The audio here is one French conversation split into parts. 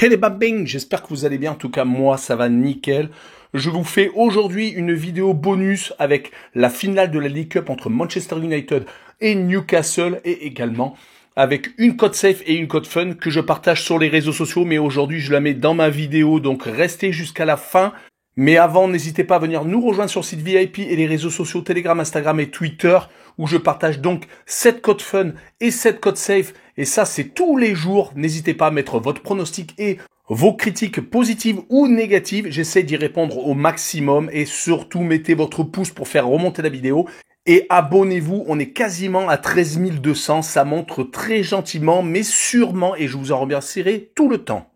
Hey les babing, j'espère que vous allez bien, en tout cas moi ça va nickel. Je vous fais aujourd'hui une vidéo bonus avec la finale de la League Cup entre Manchester United et Newcastle et également avec une cote safe et une cote fun que je partage sur les réseaux sociaux, mais aujourd'hui je la mets dans ma vidéo, donc restez jusqu'à la fin. Mais avant, n'hésitez pas à venir nous rejoindre sur le site VIP et les réseaux sociaux Telegram, Instagram et Twitter où je partage donc cette cote fun et cette cote safe. Et ça, c'est tous les jours. N'hésitez pas à mettre votre pronostic et vos critiques positives ou négatives. J'essaie d'y répondre au maximum et surtout mettez votre pouce pour faire remonter la vidéo. Et abonnez-vous, on est quasiment à 13 200. Ça montre très gentiment mais sûrement et je vous en remercierai tout le temps.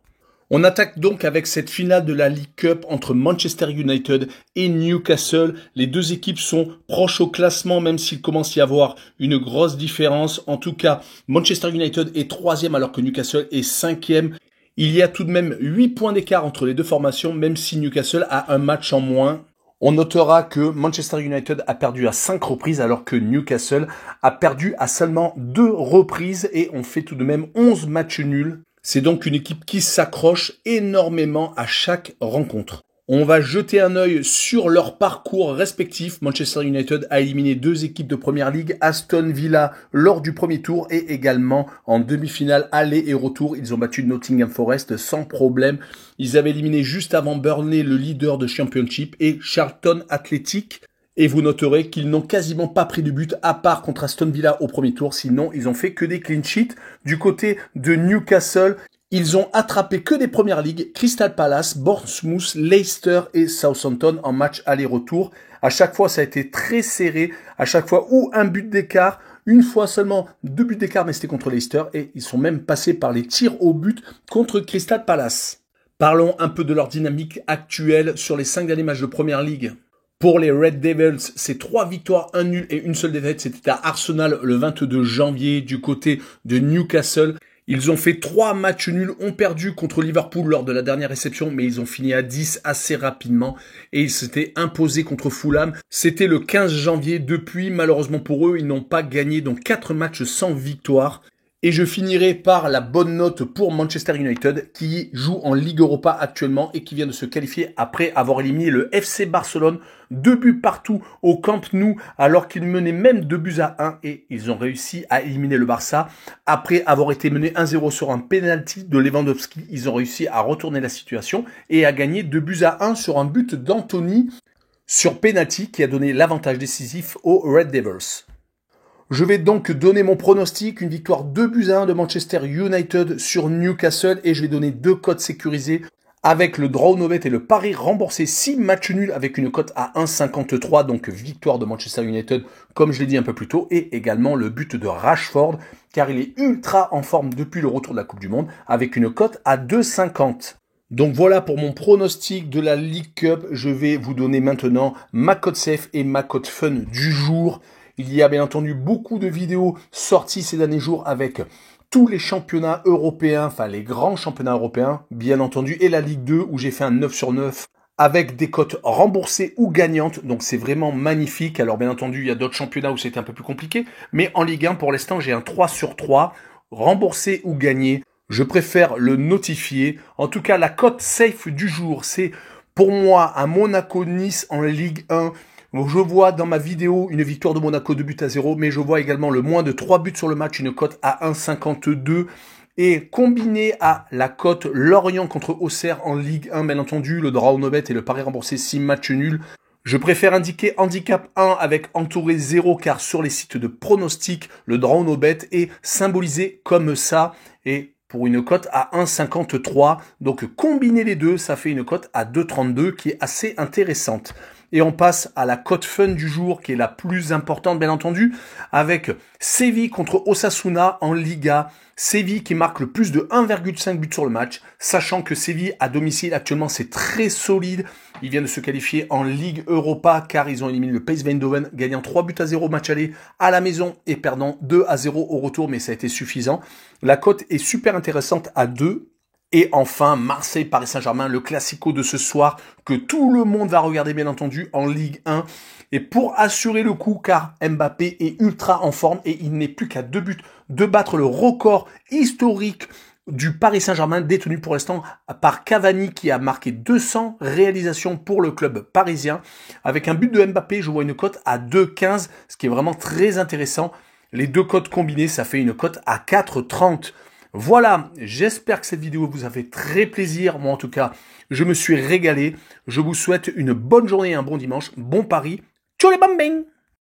On attaque donc avec cette finale de la League Cup entre Manchester United et Newcastle. Les deux équipes sont proches au classement, même s'il commence à y avoir une grosse différence. En tout cas, Manchester United est 3e alors que Newcastle est 5e. Il y a tout de même 8 points d'écart entre les deux formations, même si Newcastle a un match en moins. On notera que Manchester United a perdu à 5 reprises alors que Newcastle a perdu à seulement 2 reprises et on fait tout de même 11 matchs nuls. C'est donc une équipe qui s'accroche énormément à chaque rencontre. On va jeter un œil sur leur parcours respectif. Manchester United a éliminé 2 équipes de Première Ligue, Aston Villa lors du premier tour et également en demi-finale aller et retour. Ils ont battu Nottingham Forest sans problème. Ils avaient éliminé juste avant Burnley le leader de Championship et Charlton Athletic. Et vous noterez qu'ils n'ont quasiment pas pris de but à part contre Aston Villa au premier tour. Sinon, ils ont fait que des clean sheets. Du côté de Newcastle, ils ont attrapé que des premières ligues. Crystal Palace, Bournemouth, Leicester et Southampton en match aller-retour. À chaque fois, ça a été très serré. À chaque fois, ou un but d'écart. Une fois seulement 2 buts d'écart, mais c'était contre Leicester. Et ils sont même passés par les tirs au but contre Crystal Palace. Parlons un peu de leur dynamique actuelle sur les 5 derniers matchs de première ligue. Pour les Red Devils, c'est 3 victoires, 1 nul et une seule défaite. C'était à Arsenal le 22 janvier du côté de Newcastle. Ils ont fait 3 matchs nuls, ont perdu contre Liverpool lors de la dernière réception, mais ils ont fini à 10 assez rapidement et ils s'étaient imposés contre Fulham. C'était le 15 janvier. Depuis, malheureusement pour eux, ils n'ont pas gagné, donc 4 matchs sans victoire. Et je finirai par la bonne note pour Manchester United qui joue en Ligue Europa actuellement et qui vient de se qualifier après avoir éliminé le FC Barcelone 2 buts partout au Camp Nou alors qu'ils menaient même 2 buts à 1 et ils ont réussi à éliminer le Barça après avoir été menés 1-0 sur un penalty de Lewandowski. Ils ont réussi à retourner la situation et à gagner 2 buts à 1 sur un but d'Anthony sur penalty qui a donné l'avantage décisif aux Red Devils. Je vais donc donner mon pronostic, une victoire 2 buts à 1 de Manchester United sur Newcastle et je vais donner 2 cotes sécurisées avec le draw no bet et le pari remboursé 6 matchs nuls avec une cote à 1,53, donc victoire de Manchester United comme je l'ai dit un peu plus tôt et également le but de Rashford car il est ultra en forme depuis le retour de la Coupe du Monde avec une cote à 2,50. Donc voilà pour mon pronostic de la League Cup, je vais vous donner maintenant ma cote safe et ma cote fun du jour. Il y a bien entendu beaucoup de vidéos sorties ces derniers jours avec tous les championnats européens, enfin les grands championnats européens, bien entendu, et la Ligue 2 où j'ai fait un 9 sur 9 avec des cotes remboursées ou gagnantes. Donc c'est vraiment magnifique. Alors bien entendu, il y a d'autres championnats où c'était un peu plus compliqué, mais en Ligue 1 pour l'instant, j'ai un 3 sur 3, remboursé ou gagné. Je préfère le notifier. En tout cas, la cote safe du jour, c'est pour moi un Monaco-Nice en Ligue 1. Je vois dans ma vidéo une victoire de Monaco 2 buts à 0, mais je vois également le moins de 3 buts sur le match, une cote à 1,52. Et combiné à la cote Lorient contre Auxerre en Ligue 1, bien entendu, le draw no bet et le pari remboursé 6 matchs nuls. Je préfère indiquer handicap 1 avec entouré 0 car sur les sites de pronostic, le draw no bet est symbolisé comme ça et pour une cote à 1,53. Donc combiner les deux, ça fait une cote à 2,32 qui est assez intéressante. Et on passe à la cote fun du jour qui est la plus importante bien entendu avec Séville contre Osasuna en Liga. Séville qui marque le plus de 1,5 but sur le match, sachant que Séville à domicile actuellement c'est très solide. Ils viennent de se qualifier en Ligue Europa car ils ont éliminé le PSV Eindhoven, gagnant 3 buts à 0 au match aller à la maison et perdant 2 à 0 au retour, mais ça a été suffisant. La cote est super intéressante à 2. Et enfin, Marseille-Paris Saint-Germain, le classico de ce soir que tout le monde va regarder bien entendu en Ligue 1. Et pour assurer le coup, car Mbappé est ultra en forme et il n'est plus qu'à 2 buts de battre le record historique du Paris Saint-Germain détenu pour l'instant par Cavani qui a marqué 200 réalisations pour le club parisien. Avec un but de Mbappé, je vois une cote à 2,15, ce qui est vraiment très intéressant. Les deux cotes combinées, ça fait une cote à 4,30. Voilà, j'espère que cette vidéo vous a fait très plaisir. Moi en tout cas, je me suis régalé. Je vous souhaite une bonne journée et un bon dimanche. Bon pari. Ciao les bambins!